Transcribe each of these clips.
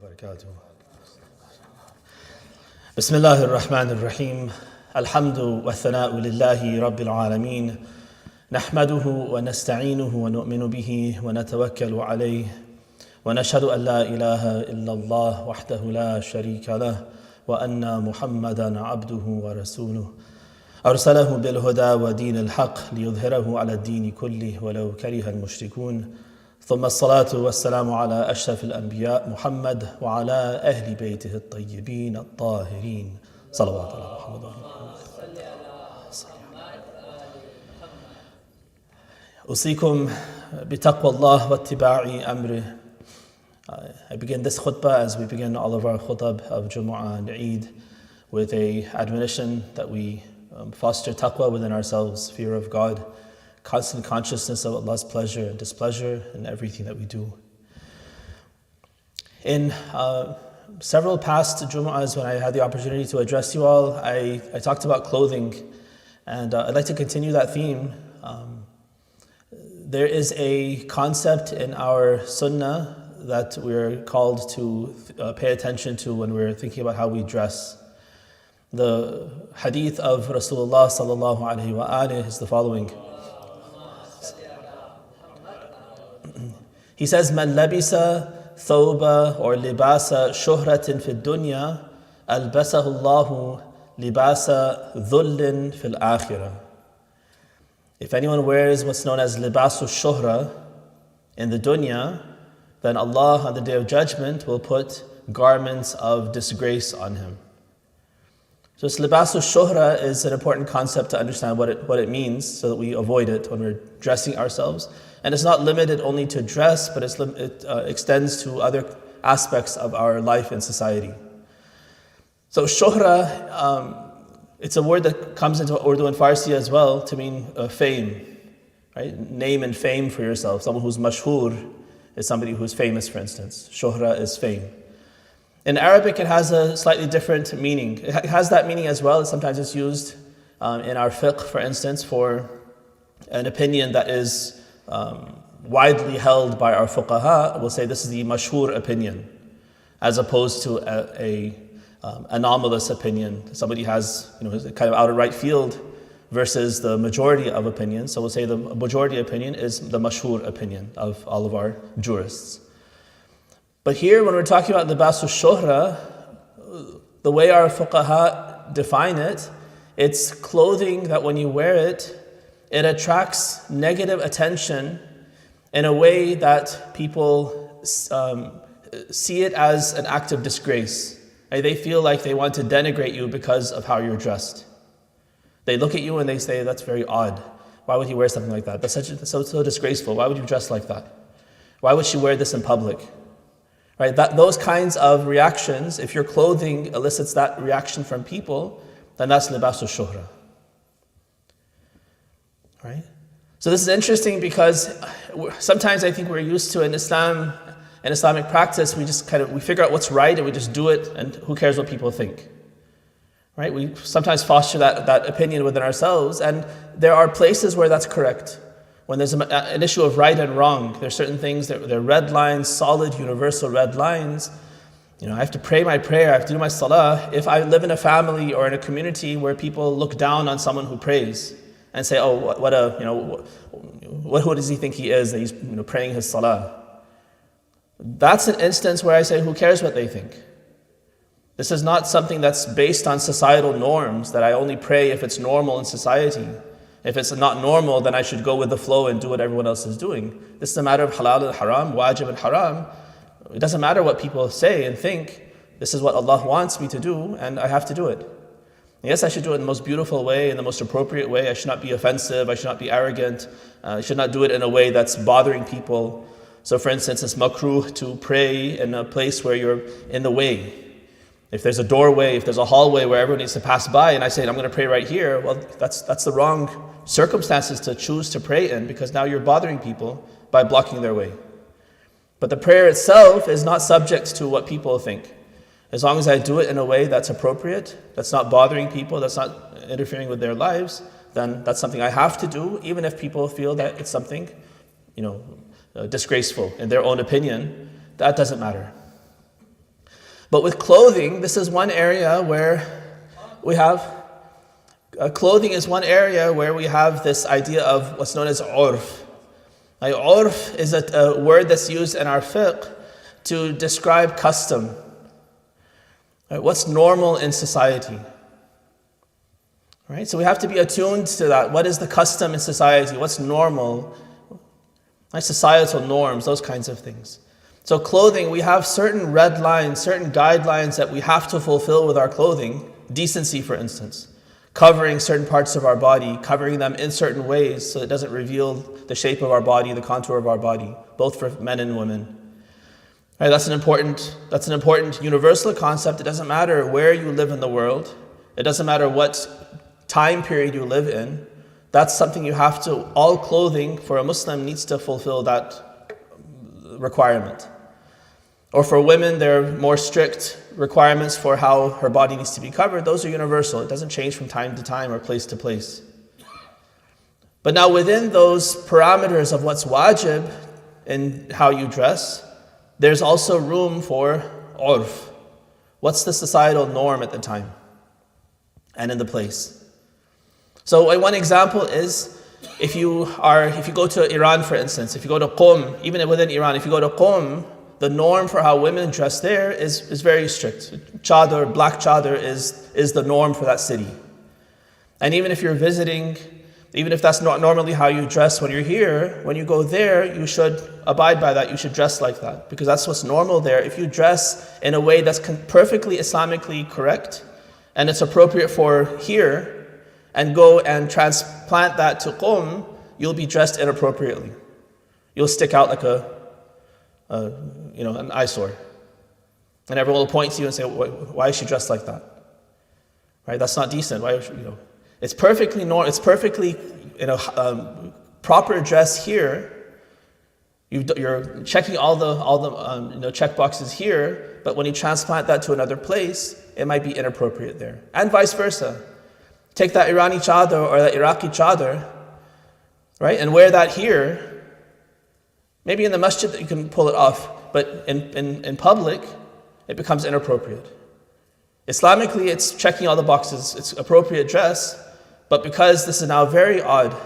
وبركاته. بسم الله الرحمن الرحيم. الحمد والثناء لله رب العالمين. نحمده ونستعينه ونؤمن به ونتوكل عليه ونشهد أن لا إله إلا الله وحده لا شريك له وأن محمدا عبده ورسوله أرسله بالهدى ودين الحق ليظهره على الدين كله ولو كره المشركون. ثم الصلاة والسلام على أشرف الأنبياء محمد وعلى أهل بيته الطيبين الطاهرين صلوات الله محمد. أوصيكم بتقوى الله واتباع أمره. I begin this khutbah as we begin all of our khutbah of Jumu'ah and Eid with a admonition that we foster taqwa within ourselves, fear of God, constant consciousness of Allah's pleasure and displeasure in everything that we do. In several past Jumu'ahs when I had the opportunity to address you all, I talked about clothing, and I'd like to continue that theme. There is a concept in our sunnah that we're called to pay attention to when we're thinking about how we dress. The hadith of Rasulullah sallallahu alaihi wasallam is the following. He says, "Man labisa thawba or libasa shuhratin fi dunya, albasahu Allahu libasa dhullin fil akhirah." If anyone wears what's known as libasu shuhra in the dunya, then Allah on the Day of Judgment will put garments of disgrace on him. So this libasu shuhra is an important concept to understand what it means so that we avoid it when we're dressing ourselves. And it's not limited only to dress, but it extends to other aspects of our life in society. So shuhra, it's a word that comes into Urdu and Farsi as well to mean fame, right? Name and fame for yourself. Someone who's mashhur is somebody who's famous, for instance. Shuhra is fame. In Arabic, it has a slightly different meaning. It has that meaning as well. Sometimes it's used in our fiqh, for instance, for an opinion that is widely held by our fuqaha. We'll say this is the mashhur opinion, as opposed to a anomalous opinion. Somebody has, is kind of out of right field versus the majority of opinions. So we'll say the majority opinion is the mashhur opinion of all of our jurists. But here, when we're talking about libasu shuhra, the way our fuqaha define it, it's clothing that when you wear it, it attracts negative attention in a way that people see it as an act of disgrace. They feel like they want to denigrate you because of how you're dressed. They look at you and they say, "That's very odd. Why would you wear something like that? That's so disgraceful. Why would you dress like that? Why would she wear this in public?" Right? Those kinds of reactions, if your clothing elicits that reaction from people, then that's libasu shuhra. Right? So this is interesting because sometimes I think we're used to in Islam, in Islamic practice, we figure out what's right and we just do it, and who cares what people think. Right? We sometimes foster that opinion within ourselves, and there are places where that's correct. When there's an issue of right and wrong, there's certain things that they're red lines, solid, universal red lines. I have to pray my prayer, I have to do my salah. If I live in a family or in a community where people look down on someone who prays and say, "Oh, who does he think he is that he's praying his salah?" That's an instance where I say, who cares what they think? This is not something that's based on societal norms, that I only pray if it's normal in society. If it's not normal, then I should go with the flow and do what everyone else is doing. This is a matter of halal and haram, wajib and haram. It doesn't matter what people say and think. This is what Allah wants me to do, and I have to do it. Yes, I should do it in the most beautiful way, in the most appropriate way. I should not be offensive. I should not be arrogant. I should not do it in a way that's bothering people. So for instance, it's makruh to pray in a place where you're in the way. If there's a doorway, if there's a hallway where everyone needs to pass by, and I say, "I'm going to pray right here," well, that's the wrong circumstances to choose to pray in, because now you're bothering people by blocking their way. But the prayer itself is not subject to what people think. As long as I do it in a way that's appropriate, that's not bothering people, that's not interfering with their lives, then that's something I have to do, even if people feel that it's something, disgraceful in their own opinion. That doesn't matter. But with clothing, this is one area where we have clothing is one area where we have this idea of what's known as urf. Like, urf is a word that's used in our fiqh to describe custom. Right? What's normal in society. Right? So we have to be attuned to that. What is the custom in society? What's normal? Like societal norms, those kinds of things. So clothing, we have certain red lines, certain guidelines that we have to fulfill with our clothing. Decency, for instance. Covering certain parts of our body, covering them in certain ways so it doesn't reveal the shape of our body, the contour of our body, both for men and women. Right, that's an important universal concept. It doesn't matter where you live in the world. It doesn't matter what time period you live in. That's something you have to, all clothing for a Muslim needs to fulfill that requirement. Or for women, there are more strict requirements for how her body needs to be covered. Those are universal. It doesn't change from time to time or place to place. But now within those parameters of what's wajib in how you dress, there's also room for urf. What's the societal norm at the time and in the place? So one example is if you go to Iran, for instance, if you go to Qom, even within Iran, if you go to Qom, the norm for how women dress there is very strict. Chador, black chador is the norm for that city. And even if you're visiting, even if that's not normally how you dress when you're here, when you go there, you should abide by that. You should dress like that because that's what's normal there. If you dress in a way that's perfectly Islamically correct and it's appropriate for here and go and transplant that to Qom, you'll be dressed inappropriately. You'll stick out like an eyesore. And everyone will point to you and say, why is she dressed like that? Right? That's not decent. Why, It's perfectly proper dress here. You're checking all the check boxes here, but when you transplant that to another place, it might be inappropriate there. And vice versa. Take that Irani chador or that Iraqi chador, right, and wear that here. Maybe in the masjid that you can pull it off, but in public, it becomes inappropriate. Islamically, it's checking all the boxes. It's appropriate dress, but because this is now very odd.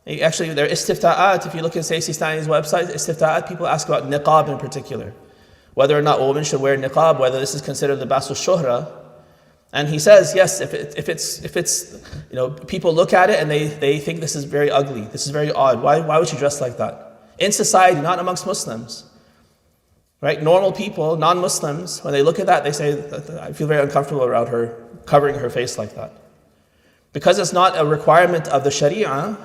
Actually, there are istifta'at. If you look at say Sistani's website, istifta'at, people ask about niqab in particular. Whether or not a woman should wear niqab, whether this is considered libasul shuhra. And he says, yes, if it's people look at it and they think this is very ugly, this is very odd. Why would she dress like that? In society, not amongst Muslims. Right? Normal people, non-Muslims, when they look at that, they say, I feel very uncomfortable around her covering her face like that. Because it's not a requirement of the Sharia,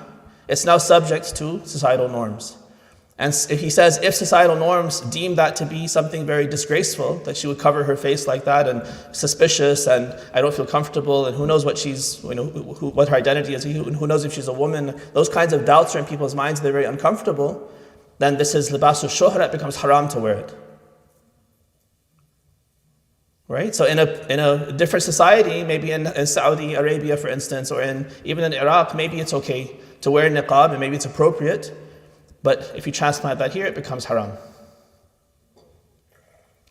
it's now subject to societal norms. And he says, if societal norms deem that to be something very disgraceful, that she would cover her face like that and suspicious and I don't feel comfortable and who knows what what her identity is, who knows if she's a woman, those kinds of doubts are in people's minds, they're very uncomfortable, then this is libasul shuhra, it becomes haram to wear it. Right? So in a different society, maybe in Saudi Arabia, for instance, or even in Iraq, maybe it's okay to wear niqab and maybe it's appropriate. But if you transplant that here, it becomes haram.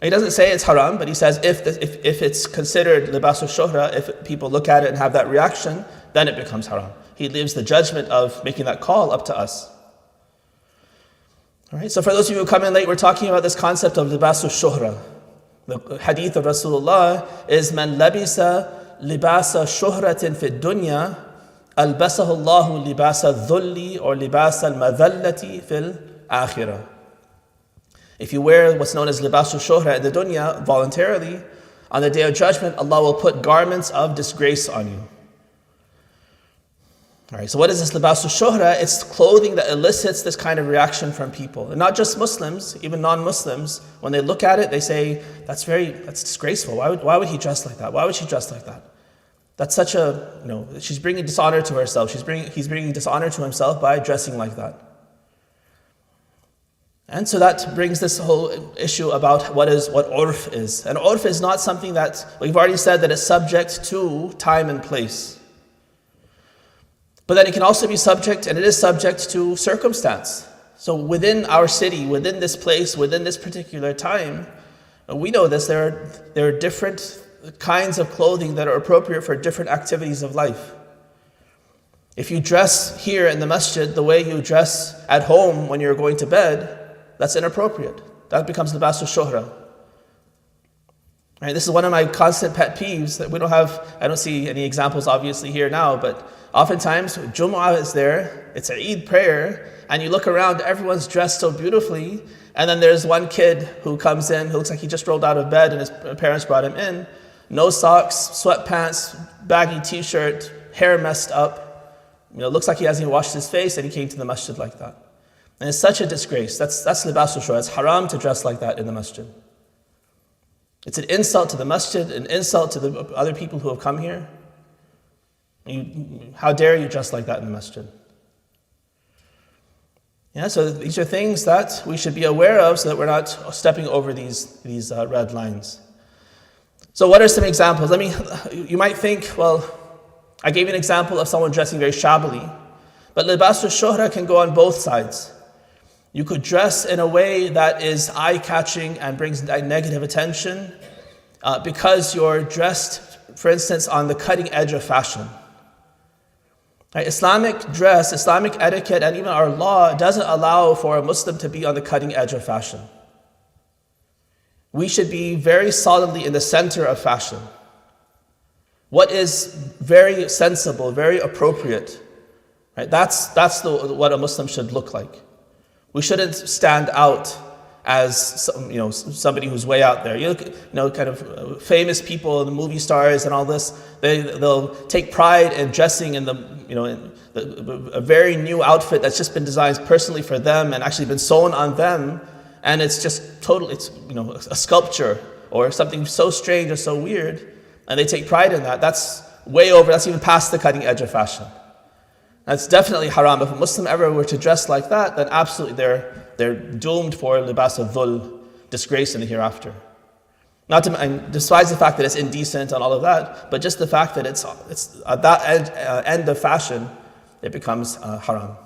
He doesn't say it's haram, but he says if it's considered libasul shuhra, if people look at it and have that reaction, then it becomes haram. He leaves the judgment of making that call up to us. All right. So for those of you who come in late, we're talking about this concept of libasul shuhra. The hadith of Rasulullah is man labisa libasa shuhratin fi dunya albasahu Allahu libasa dhulli or libasa al-madhallati fil akhirah. If you wear what's known as libasul shuhra in the dunya voluntarily, on the day of judgment, Allah will put garments of disgrace on you. All right, so what is this libasul shuhra? It's clothing that elicits this kind of reaction from people. And not just Muslims, even non-Muslims, when they look at it, they say, that's disgraceful. Why would he dress like that? Why would she dress like that? That's such she's bringing dishonor to herself. He's bringing dishonor to himself by dressing like that. And so that brings this whole issue about what urf is. And urf is not something that, we've already said that it's subject to time and place. But then it can also be subject, and it is subject to circumstance. So within our city, within this place, within this particular time, We know this, there are different kinds of clothing that are appropriate for different activities of life. If you dress here in the masjid the way you dress at home when you're going to bed, that's inappropriate. That becomes libas al-shuhra. Right, this is one of my constant pet peeves that I don't see any examples obviously here now, but oftentimes Jum'ah is there, it's an Eid prayer, and you look around, everyone's dressed so beautifully, and then there's one kid who comes in who looks like he just rolled out of bed and his parents brought him in. No socks, sweatpants, baggy t-shirt, hair messed up. Looks like he hasn't even washed his face and he came to the masjid like that. And it's such a disgrace. That's libas al-shuhra. It's haram to dress like that in the masjid. It's an insult to the masjid, an insult to the other people who have come here. How dare you dress like that in the masjid? So these are things that we should be aware of so that we're not stepping over these red lines. So what are some examples? You might think, well, I gave you an example of someone dressing very shabbily, but libas al-shuhra can go on both sides. You could dress in a way that is eye-catching and brings negative attention because you're dressed, for instance, on the cutting edge of fashion. Right? Islamic dress, Islamic etiquette, and even our law doesn't allow for a Muslim to be on the cutting edge of fashion. We should be very solidly in the center of fashion. What is very sensible, very appropriate, right? That's what a Muslim should look like. We shouldn't stand out as somebody who's way out there. Kind of famous people, the movie stars and all this. They'll take pride in dressing in a very new outfit that's just been designed personally for them and actually been sewn on them, and it's just totally a sculpture or something so strange or so weird, and they take pride in that. That's way over. That's even past the cutting edge of fashion. That's definitely haram. If a Muslim ever were to dress like that, then absolutely they're doomed for libas al-dhul, disgrace in the hereafter. Not to despise the fact that it's indecent and all of that, but just the fact that it's at that end of fashion, it becomes haram.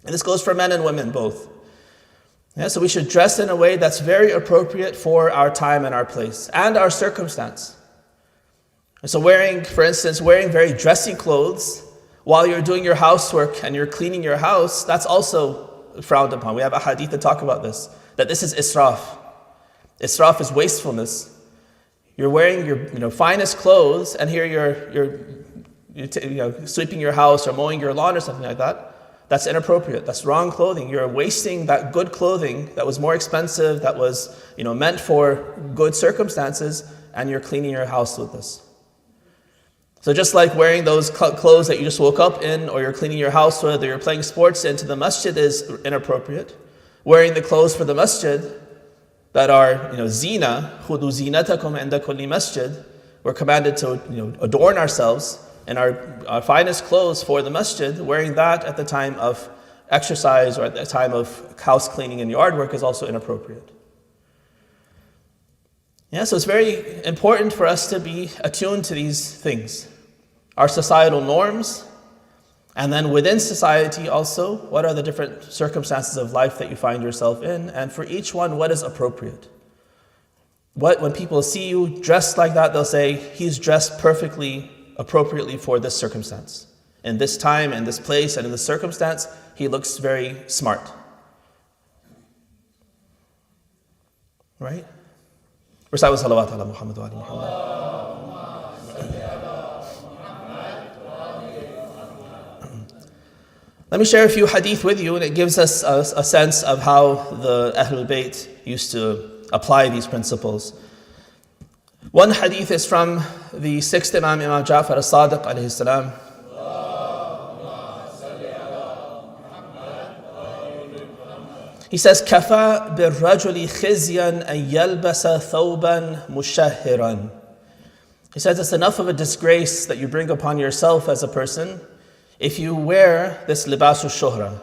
And this goes for men and women both. So we should dress in a way that's very appropriate for our time and our place and our circumstance. And so for instance, wearing very dressy clothes while you're doing your housework and you're cleaning your house, that's also frowned upon. We have a hadith that talk about this, that this is israf. Israf is wastefulness. You're wearing your finest clothes, and here you're sweeping your house or mowing your lawn or something like that. That's inappropriate. That's wrong clothing. You're wasting that good clothing that was more expensive, that was meant for good circumstances, and you're cleaning your house with this. So just like wearing those clothes that you just woke up in, or you're cleaning your house with, or you're playing sports into the masjid is inappropriate. Wearing the clothes for the masjid that are, zina, khudu zinatakum inda kulli masjid, we're commanded to, adorn ourselves in our finest clothes for the masjid. Wearing that at the time of exercise or at the time of house cleaning and yard work is also inappropriate. So it's very important for us to be attuned to these things. Our societal norms, and then within society also, what are the different circumstances of life that you find yourself in, and for each one, what is appropriate? When people see you dressed like that, they'll say, he's dressed perfectly, appropriately for this circumstance. In this time, in this place, and in this circumstance, he looks very smart. Right? Recite with salawat ala Muhammad wa ali Muhammad. Let me share a few hadith with you, and it gives us a sense of how the Ahlul Bayt used to apply these principles. One hadith is from the 6th Imam Ja'far as-Sadiq alayhi salam. He says, "Kafa bir-rajuli khizyan an yalbasa thawban mushahhiran." He says it's enough of a disgrace that you bring upon yourself as a person if you wear this libas al-shuhra,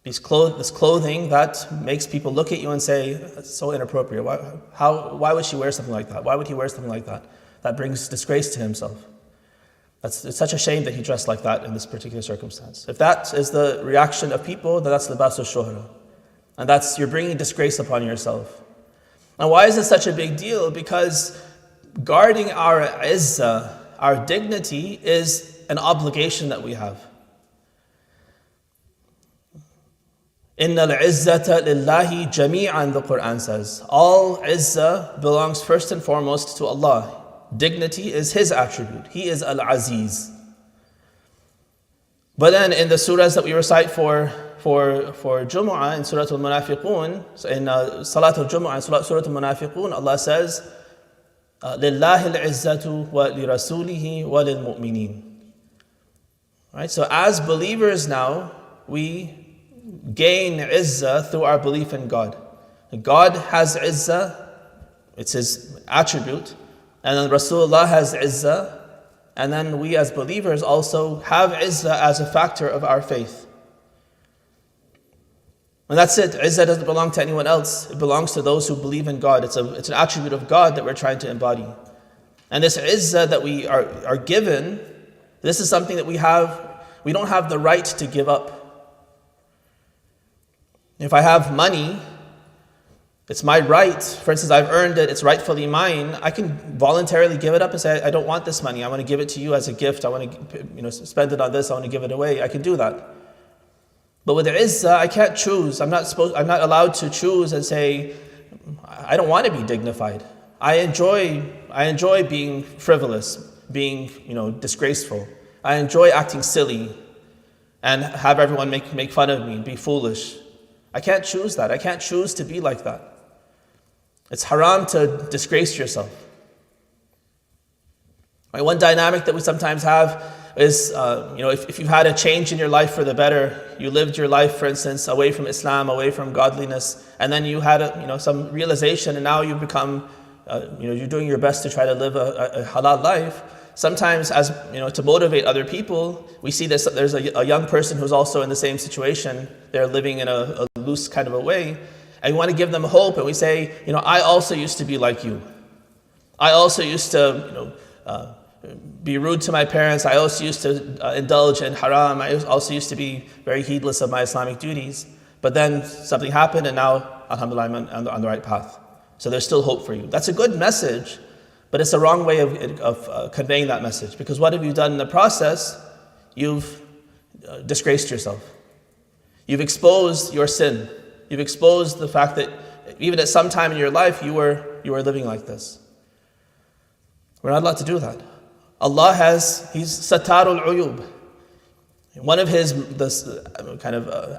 this clothing that makes people look at you and say, "That's so inappropriate. Why would she wear something like that? Why would he wear something like that? That brings disgrace to himself. It's such a shame that he dressed like that in this particular circumstance." If that is the reaction of people, then that's libas al-shuhra. And you're bringing disgrace upon yourself. And why is this such a big deal? Because guarding our izzah, our dignity, is an obligation that we have. Inna al-izzata lillahi jami'an, the Quran says. All izzah belongs first and foremost to Allah. Dignity is His attribute. He is Al-Aziz. But then in the surahs that we recite for Jumu'ah, in Surah Al-Munafiqun, in Salat Al-Jumu'ah, in Surah Al-Munafiqun, Allah says, لِلَّهِ الْعِزَّةُ وَلِرَسُولِهِ وَلِلْمُؤْمِنِينَ. Right? So as believers now, we gain izzah through our belief in God. God has izzah, it's His attribute, and then Rasulullah has izzah, and then we as believers also have izzah as a factor of our faith. And that's it. Izzah doesn't belong to anyone else. It belongs to those who believe in God. It's an attribute of God that we're trying to embody. And this izzah that we are given, this is something that we don't have the right to give up. If I have money, it's my right. For instance, I've earned it, it's rightfully mine. I can voluntarily give it up and say, I don't want this money. I want to give it to you as a gift. I want to spend it on this. I want to give it away. I can do that. But with izzah, I can't choose. I'm not allowed to choose and say, I don't want to be dignified. I enjoy being frivolous, being disgraceful. I enjoy acting silly and have everyone make fun of me, be foolish. I can't choose that. I can't choose to be like that. It's haram to disgrace yourself. Right? One dynamic that we sometimes have is, if you've had a change in your life for the better, you lived your life, for instance, away from Islam, away from godliness, and then you had some realization, and now you've become, you're doing your best to try to live a halal life. Sometimes, to motivate other people, we see this. There's a young person who's also in the same situation. They're living in a loose kind of a way, and we want to give them hope. And we say, I also used to be like you. I also used to, be rude to my parents. I also used to indulge in haram. I also used to be very heedless of my Islamic duties. But then something happened, and now, alhamdulillah, I'm on the right path. So there's still hope for you. That's a good message. But it's a wrong way of conveying that message. Because what have you done in the process? You've disgraced yourself. You've exposed your sin. You've exposed the fact that even at some time in your life, you were living like this. We're not allowed to do that. Allah He's Satarul Uyub. One of His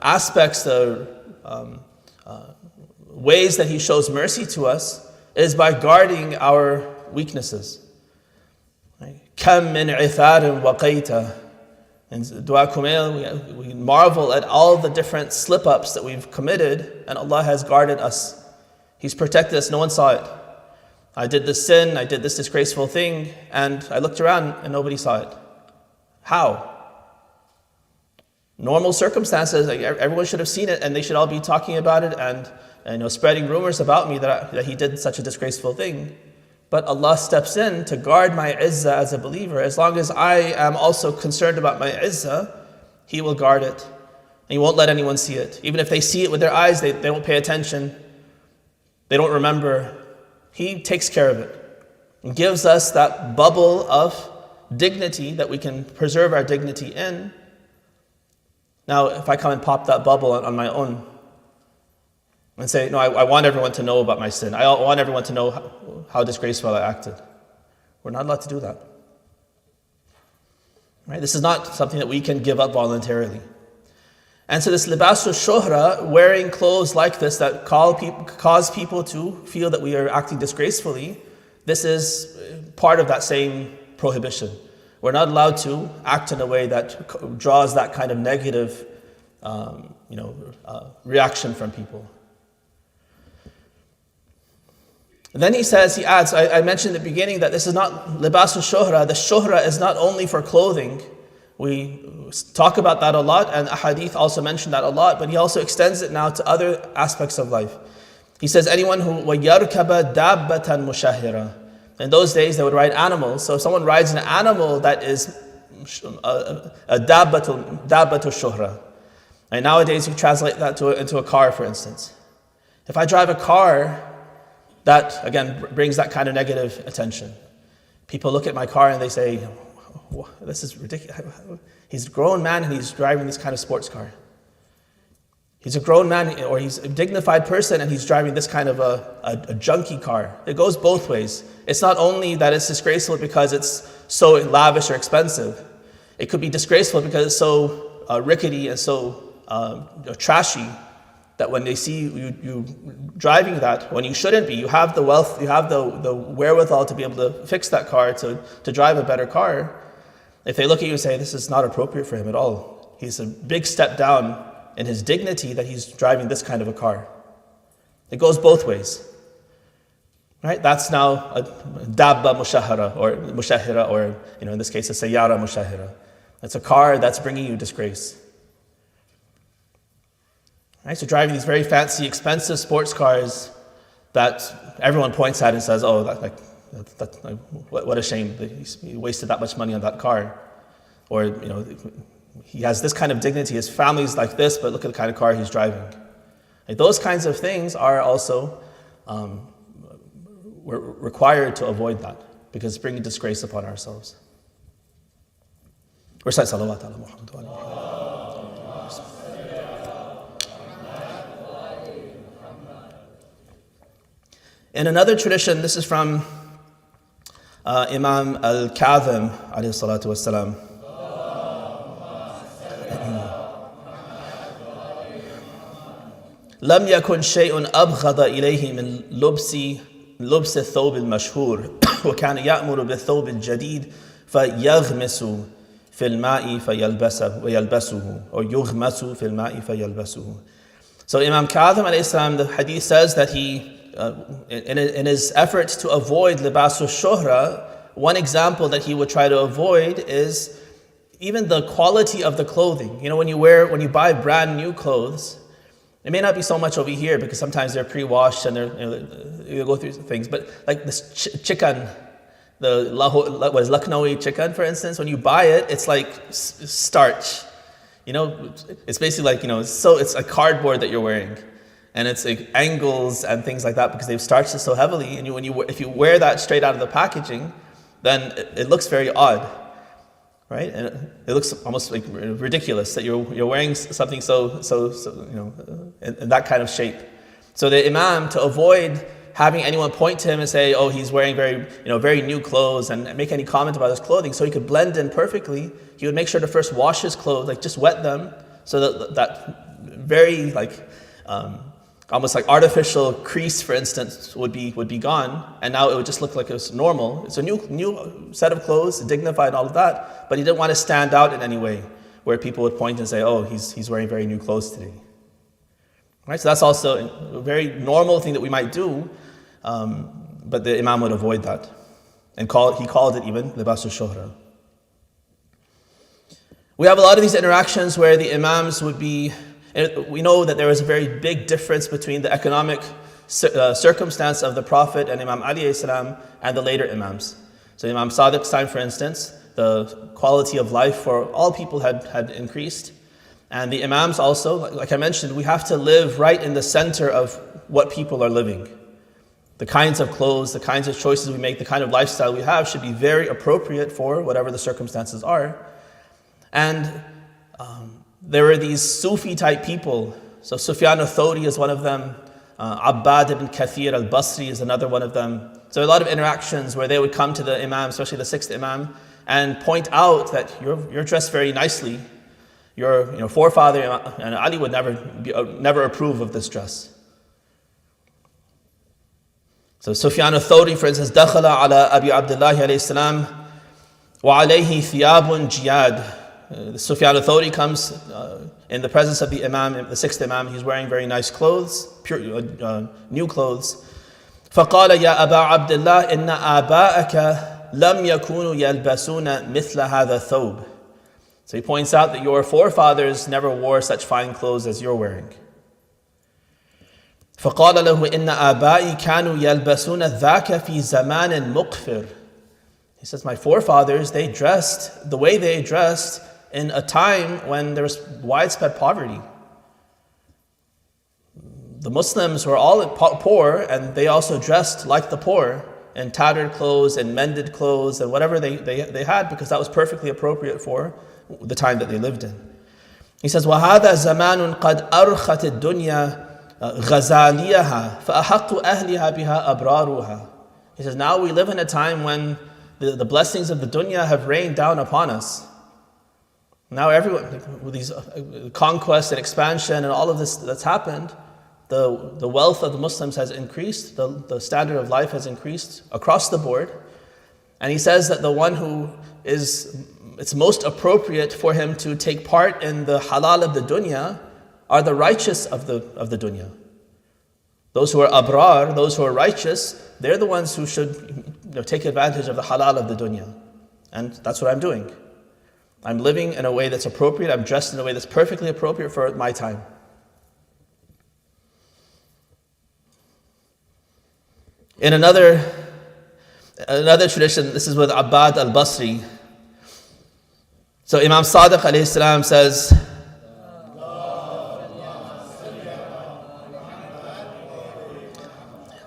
aspects, the ways that He shows mercy to us is by guarding our weaknesses. Kam min itharin waqayta. In Dua Kumail, we marvel at all the different slip-ups that we've committed, and Allah has guarded us. He's protected us. No one saw it. I did this sin, I did this disgraceful thing, and I looked around and nobody saw it. How? Normal circumstances, everyone should have seen it, and they should all be talking about it and spreading rumors about me that he did such a disgraceful thing. But Allah steps in to guard my izzah as a believer. As long as I am also concerned about my izzah, He will guard it. And He won't let anyone see it. Even if they see it with their eyes, they won't pay attention. They don't remember. He takes care of it and gives us that bubble of dignity that we can preserve our dignity in. Now, if I come and pop that bubble on my own and say, no, I want everyone to know about my sin. I want everyone to know how disgraceful I acted. We're not allowed to do that. Right? This is not something that we can give up voluntarily. And so this libasul shuhra, wearing clothes like this that cause people to feel that we are acting disgracefully, this is part of that same prohibition. We're not allowed to act in a way that draws that kind of negative reaction from people. And then he adds, I mentioned at the beginning that this is not libasul shuhra. The shuhra is not only for clothing. We talk about that a lot, and ahadith also mention that a lot, but he also extends it now to other aspects of life. He says, anyone who وَيَرْكَبَ دَابَّةً مُشَهِرًا. In those days, they would ride animals. So if someone rides an animal that is a dabbatu shuhra. And nowadays, you translate that into a car, for instance. If I drive a car that, again, brings that kind of negative attention. People look at my car and they say, this is ridiculous. He's a grown man and he's driving this kind of sports car. He's a grown man, or he's a dignified person and he's driving this kind of a junky car. It goes both ways. It's not only that it's disgraceful because it's so lavish or expensive. It could be disgraceful because it's so rickety and so trashy that when they see you driving that, when you shouldn't be, you have the wealth, you have the wherewithal to be able to fix that car, to drive a better car. If they look at you and say, this is not appropriate for him at all. He's a big step down in his dignity that he's driving this kind of a car. It goes both ways. Right? That's now a dabba mushahara, or mushahira, or in this case a sayyara mushahira. It's a car that's bringing you disgrace. Right? So driving these very fancy, expensive sports cars that everyone points at and says, oh, what a shame that he wasted that much money on that car. Or, he has this kind of dignity, his family's like this, but look at the kind of car he's driving. Like, those kinds of things are also we're required to avoid that, because it's bringing disgrace upon ourselves. Recite salawat ala Muhammad wa alihi. In another tradition, this is from Imam al-Kadhim alayhi salatu wassalam. لم يكن شيء أبغض إليه من لبس الثوب المشهور وكان يأمر بالثوب الجديد فيغمس في الماء فيلبسه or يغمس في الماء فيلبسه. So Imam Kadhim alayhi salam, the hadith says that he, in his efforts to avoid libasul shuhra, one example that he would try to avoid is even the quality of the clothing. When you buy brand new clothes, it may not be so much over here because sometimes they're pre-washed and they go through things. But like this chicken, Lucknowi chicken, for instance, when you buy it, it's like starch. It's basically like, it's a cardboard that you're wearing. And it's like angles and things like that because they've starched it so heavily. And if you wear that straight out of the packaging, then it looks very odd. Right, and it looks almost like ridiculous that you're wearing something so in that kind of shape. So the Imam, to avoid having anyone point to him and say, "Oh, he's wearing very new clothes," and make any comment about his clothing, so he could blend in perfectly, he would make sure to first wash his clothes, like just wet them, so that very almost like artificial crease, for instance, would be gone, and now it would just look like it was normal. It's a new set of clothes, dignified, all of that, but he didn't want to stand out in any way, where people would point and say, "Oh, he's wearing very new clothes today." Right? So that's also a very normal thing that we might do, but the Imam would avoid that, and he called it even libasul shuhra. We have a lot of these interactions where the Imams would be. We know that there was a very big difference between the economic circumstance of the Prophet and Imam Ali salam and the later Imams. So Imam Sadiq's time, for instance, the quality of life for all people had increased. And the Imams also, like I mentioned, we have to live right in the center of what people are living. The kinds of clothes, the kinds of choices we make, the kind of lifestyle we have should be very appropriate for whatever the circumstances are. And there were these Sufi type people. So Sufyan al-Thawri is one of them. Abbad ibn Kathir al-Basri is another one of them. So a lot of interactions where they would come to the Imam, especially the sixth Imam, and point out that you're dressed very nicely. Your forefather and Ali would never approve of this dress. So Sufyan al-Thawri, for instance, دخل على أبي عبد الله عليه السلام وعليه ثياب جياد. Sufyan al-Thawri comes in the presence of the Imam, the sixth Imam. He's wearing very nice clothes, new clothes. فقال يا أبا عبد الله إن آباءك لم يكونوا يلبسون مثل هذا الثوب. So he points out that your forefathers never wore such fine clothes as you're wearing. فقال له إن آبائي كانوا يلبسون ذاك في زمان مقفر. He says, my forefathers, they dressed the way they dressed in a time when there was widespread poverty. the Muslims were all poor, and they also dressed like the poor in tattered clothes and mended clothes and whatever they had, because that was perfectly appropriate for the time that they lived in. He says, وَهَذَا زَمَانٌ قَدْ أَرْخَتِ الدُّنْيَا غَزَالِيَهَا فَأَحَقُّ أَهْلِهَا بِهَا أَبْرَارُهَا. He says, now we live in a time when the blessings of the dunya have rained down upon us. Now everyone, with these conquests and expansion and all of this that's happened, the wealth of the Muslims has increased, the standard of life has increased across the board. And he says that the one who it's most appropriate for him to take part in the halal of the dunya are the righteous of the dunya. Those who are abrar, those who are righteous, they're the ones who should take advantage of the halal of the dunya. And that's what I'm doing. I'm living in a way that's appropriate, I'm dressed in a way that's perfectly appropriate for my time. In another tradition, this is with Abbad al-Basri. So Imam Sadiq alayhi salam says,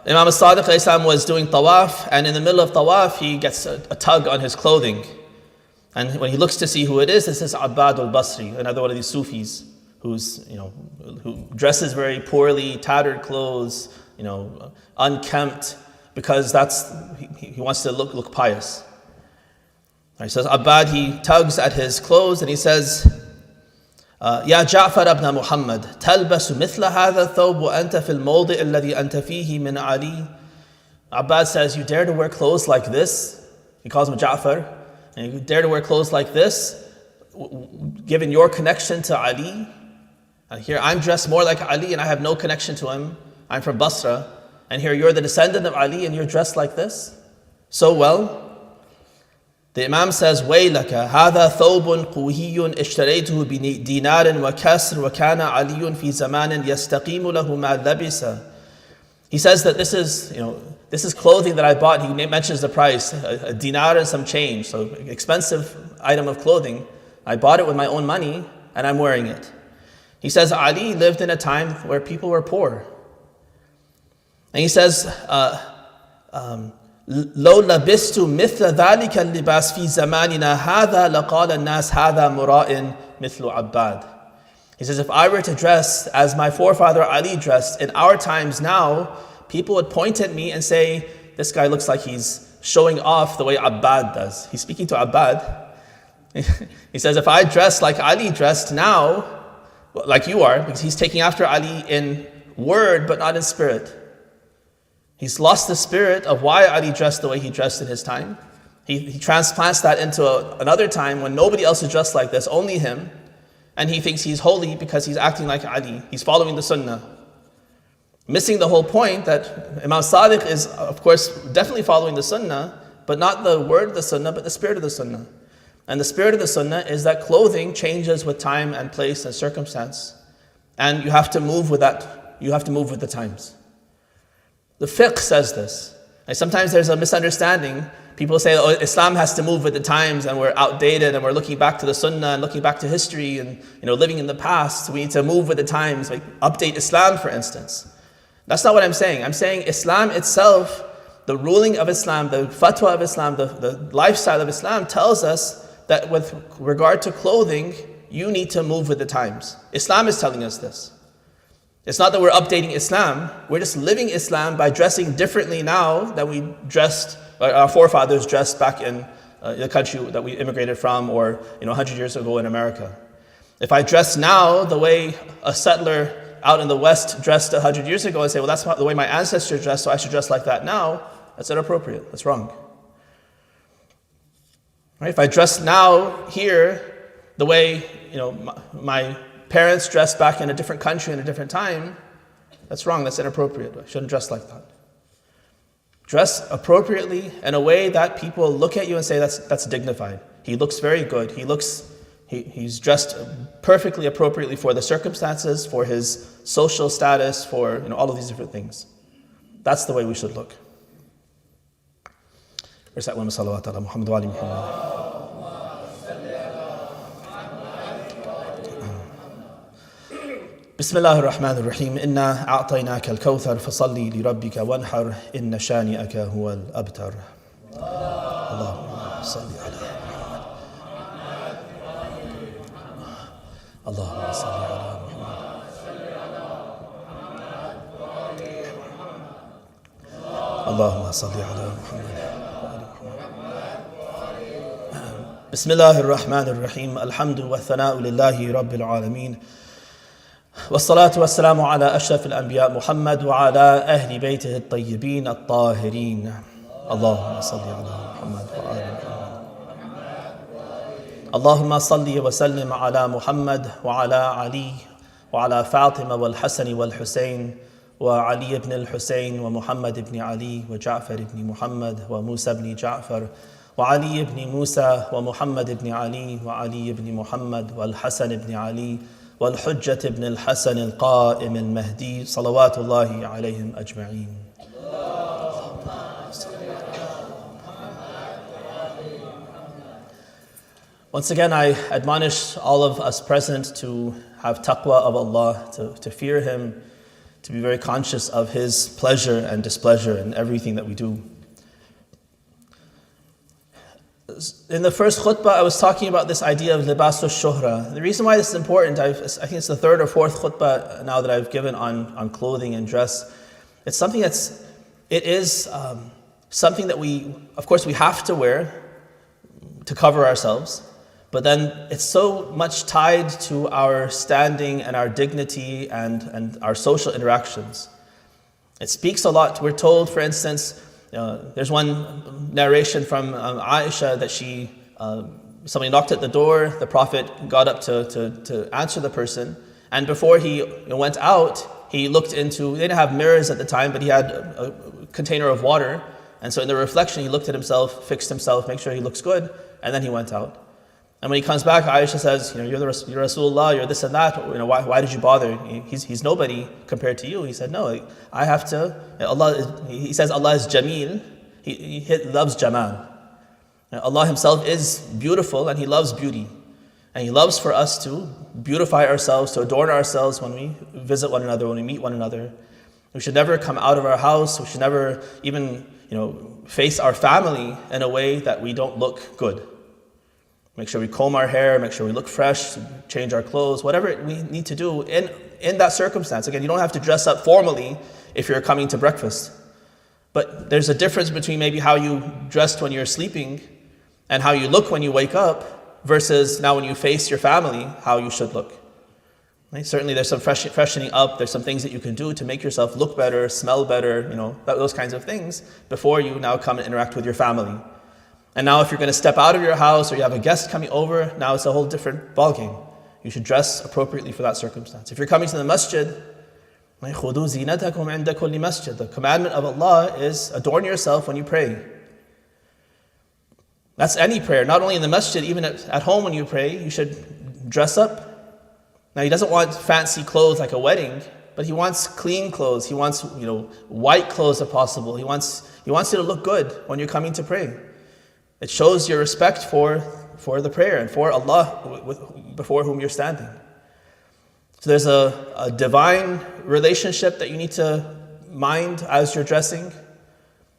Imam Sadiq alayhi salam was doing tawaf, and in the middle of tawaf he gets a tug on his clothing. And when he looks to see who it is, this is Abbad al-Basri, another one of these Sufis, who dresses very poorly, tattered clothes, unkempt, because he wants to look pious. He says, Abbad, he tugs at his clothes and he says, Ya Ja'far ibn Muhammad, talbasu mithla hadha thawb wa anta fil mawdi' alladhi anta fihi min Ali. Abbad says, you dare to wear clothes like this? He calls him Ja'far. And you dare to wear clothes like this, given your connection to Ali? And here I'm dressed more like Ali and I have no connection to him. I'm from Basra. And here you're the descendant of Ali and you're dressed like this? So well. The Imam says, وَيْلَكَ هَذَا ثَوْبٌ قُوهِيٌّ اشْتَرَيْتُهُ بِدِينَارٍ وَكَسْرٍ وَكَانَ عَلِيٌّ فِي زَمَانٍ يَسْتَقِيمُ لَهُ مَا لَبِسَ. He says that this is clothing that I bought. He mentions the price, a dinar and some change, so expensive item of clothing. I bought it with my own money and I'm wearing it. He says Ali lived in a time where people were poor. And he says, لو لبست مثل ذلك اللباس في زماننا هذا لقال الناس هذا مراء مثل عباد. He says, if I were to dress as my forefather Ali dressed in our times now, people would point at me and say, this guy looks like he's showing off the way Abbad does. He's speaking to Abbad. He says, if I dress like Ali dressed now, like you are, because he's taking after Ali in word but not in spirit. He's lost the spirit of why Ali dressed the way he dressed in his time. He transplants that into another time when nobody else is dressed like this, only him. And he thinks he's holy because he's acting like Ali. He's following the sunnah. Missing the whole point that Imam Sadiq is, of course, definitely following the sunnah, but not the word of the sunnah, but the spirit of the sunnah. And the spirit of the sunnah is that clothing changes with time and place and circumstance. And you have to move with that. You have to move with the times. The fiqh says this. And sometimes there's a misunderstanding. People say, oh, Islam has to move with the times and we're outdated and we're looking back to the sunnah and looking back to history and living in the past. We need to move with the times, like update Islam, for instance. That's not what I'm saying. I'm saying Islam itself, the ruling of Islam, the fatwa of Islam, the lifestyle of Islam tells us that with regard to clothing, you need to move with the times. Islam is telling us this. It's not that we're updating Islam. We're just living Islam by dressing differently now than we dressed, our forefathers dressed back in the country that we immigrated from, or 100 years ago in America. If I dress now the way a settler out in the West dressed 100 years ago and say, well, that's not the way my ancestors dressed, so I should dress like that now, that's inappropriate. That's wrong. Right? If I dress now here the way my parents dressed back in a different country in a different time, that's wrong, that's inappropriate. I shouldn't dress like that. Dress appropriately in a way that people look at you and say that's dignified. He looks very good. He's dressed perfectly appropriately for the circumstances, for his social status, for all of these different things. That's the way we should look. بسم الله الرحمن الرحيم إنا أعطيناك الكوثر فصلي لربك وانحر إن شانئك هو الأبتر. اللهم صل على محمد. اللهم صل على محمد. اللهم صل على محمد. بسم الله الرحمن الرحيم الحمد والثناء لله رب العالمين والصلاة والسلام على أشرف الأنبياء محمد وعلى أهل بيته الطيبين الطاهرين. اللهم صل على محمد وآل محمد. اللهم صل وسلم على محمد وعلى علي وعلى فاطمة والحسن والحسين وعلي بن الحسين ومحمد بن علي وجعفر بن محمد وموسى بن جعفر وعلي بن موسى ومحمد بن علي وعلي بن محمد والحسن بن علي والحجة بن الحسن القائم المهدي صلوات الله عليهم أجمعين. Once again, I admonish all of us present to have taqwa of Allah, to fear Him, to be very conscious of His pleasure and displeasure in everything that we do. In the first khutbah, I was talking about this idea of libasul shuhra. The reason why this is important, I think it's the third or fourth khutbah now that I've given on clothing and dress. It's something something that we, of course, we have to wear to cover ourselves. But then it's so much tied to our standing and our dignity and our social interactions. It speaks a lot. We're told, for instance, there's one narration from Aisha that somebody knocked at the door, the Prophet got up to answer the person, and before he went out, he looked into, they didn't have mirrors at the time, but he had a container of water, and so in the reflection he looked at himself, fixed himself, make sure he looks good, and then he went out. And when he comes back, Aisha says, you're Rasulullah, you're this and that, why did you bother? He's nobody compared to you. He said, no, I have to, He says Allah is Jameel, He loves Jamal. Allah Himself is beautiful and He loves beauty. And He loves for us to beautify ourselves, to adorn ourselves when we visit one another, when we meet one another. We should never come out of our house, we should never even face our family in a way that we don't look good. Make sure we comb our hair, make sure we look fresh, change our clothes, whatever we need to do in that circumstance. Again, you don't have to dress up formally if you're coming to breakfast. But there's a difference between maybe how you dressed when you're sleeping and how you look when you wake up versus now when you face your family, how you should look. Right? Certainly there's some freshening up, there's some things that you can do to make yourself look better, smell better, those kinds of things before you now come and interact with your family. And now if you're going to step out of your house or you have a guest coming over, now it's a whole different ballgame. You should dress appropriately for that circumstance. If you're coming to the masjid, the commandment of Allah is adorn yourself when you pray. That's any prayer, not only in the masjid, even at home when you pray, you should dress up. Now He doesn't want fancy clothes like a wedding, but He wants clean clothes. He wants white clothes if possible. He wants you to look good when you're coming to pray. It shows your respect for the prayer and for Allah before whom you're standing. So there's a divine relationship that you need to mind as you're dressing.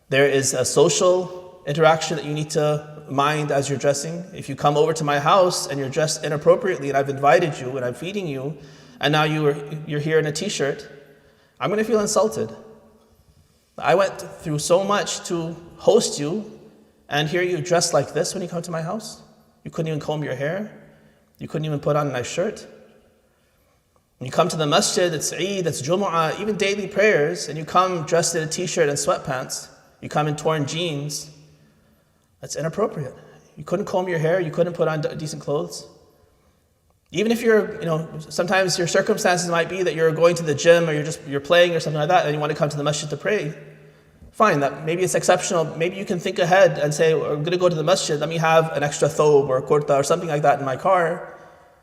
There is a social interaction that you need to mind as you're dressing. If you come over to my house and you're dressed inappropriately and I've invited you and I'm feeding you and now you're here in a t-shirt, I'm going to feel insulted. I went through so much to host you, and here you dress like this when you come to my house? You couldn't even comb your hair? You couldn't even put on a nice shirt? When you come to the masjid, it's Eid, it's Jumu'ah, even daily prayers, and you come dressed in a t-shirt and sweatpants, you come in torn jeans, that's inappropriate. You couldn't comb your hair, you couldn't put on decent clothes. Even if sometimes your circumstances might be that you're going to the gym or you're playing or something like that, and you want to come to the masjid to pray. Fine, that maybe it's exceptional. Maybe you can think ahead and say, I'm going to go to the masjid, let me have an extra thobe or kurta or something like that in my car,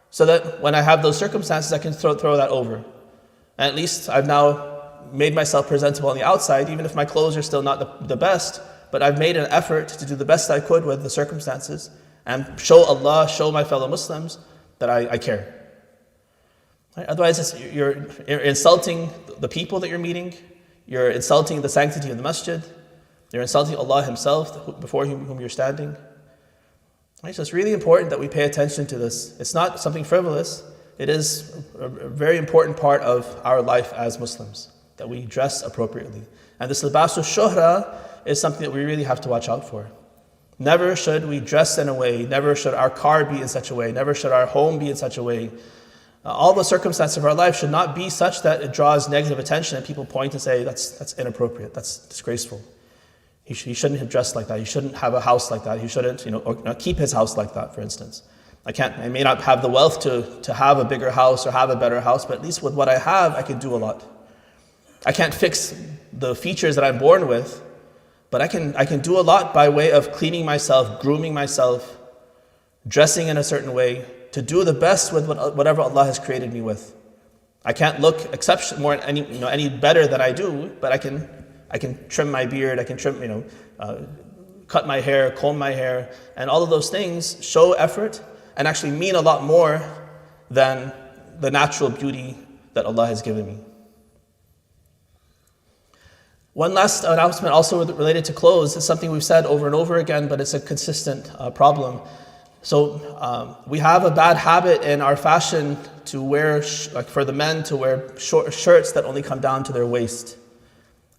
so that when I have those circumstances, I can throw that over. And at least I've now made myself presentable on the outside, even if my clothes are still not the best, but I've made an effort to do the best I could with the circumstances and show Allah, show my fellow Muslims that I care. Right? Otherwise, you're insulting the people that you're meeting, you're insulting the sanctity of the masjid, you're insulting Allah Himself before whom you're standing. Right? So it's really important that we pay attention to this. It's not something frivolous. It is a very important part of our life as Muslims, that we dress appropriately. And this libasul shuhra is something that we really have to watch out for. Never should we dress in a way, never should our car be in such a way, never should our home be in such a way. All the circumstances of our life should not be such that it draws negative attention and people point and say, that's inappropriate, that's disgraceful. He shouldn't have dressed like that. He shouldn't have a house like that. He shouldn't, or keep his house like that, for instance. I may not have the wealth to have a bigger house or have a better house, but at least with what I have, I can do a lot. I can't fix the features that I'm born with, but I can do a lot by way of cleaning myself, grooming myself, dressing in a certain way, to do the best with whatever Allah has created me with. I can't look any better than I do, but I can trim my beard, I can trim, cut my hair, comb my hair, and all of those things show effort and actually mean a lot more than the natural beauty that Allah has given me. One last announcement also related to clothes. It's something we've said over and over again, but it's a consistent problem. So we have a bad habit in our fashion to wear, for the men, to wear short shirts that only come down to their waist.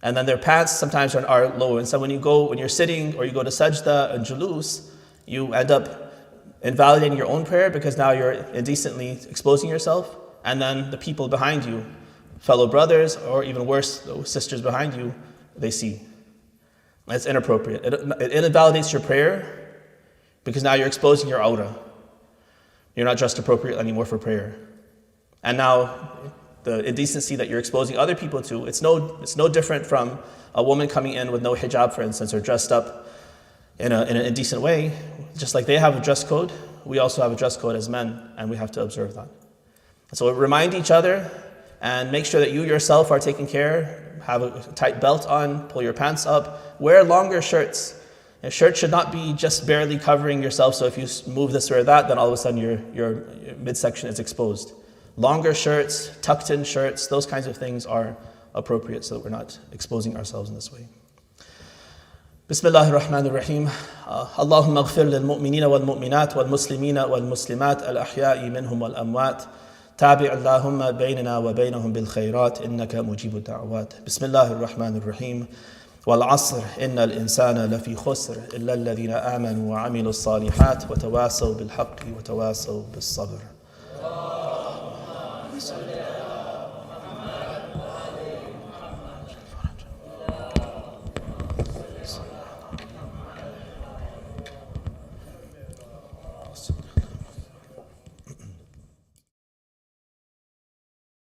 And then their pants sometimes are low. And so when you're sitting or you go to sajda and julus, you end up invalidating your own prayer because now you're indecently exposing yourself. And then the people behind you, fellow brothers, or even worse, the sisters behind you, they see. It's inappropriate. It invalidates your prayer because now you're exposing your aura. You're not dressed appropriate anymore for prayer. And now the indecency that you're exposing other people to, it's no different from a woman coming in with no hijab, for instance, or dressed up in an indecent way. Just like they have a dress code, we also have a dress code as men, and we have to observe that. So remind each other and make sure that you yourself are taking care. Have a tight belt on, pull your pants up, wear longer shirts. A shirt should not be just barely covering yourself, so if you move this or that, then all of a sudden your midsection is exposed. Longer shirts, tucked in shirts, those kinds of things are appropriate so that we're not exposing ourselves in this way. Bismillahir Rahmanir Rahim. Allahumma ighfir lil mu'minina wal mu'minat wal muslimina wal muslimat al ahya'i minhum wal amwat. تابع اللهم بيننا وبينهم بالخيرات إنك مجيب الدعوات. بسم الله الرحمن الرحيم. والعصر إن الإنسان لفي خسر إلا الذين آمنوا وعملوا الصالحات وتواصوا بالحق وتواصوا بالصبر.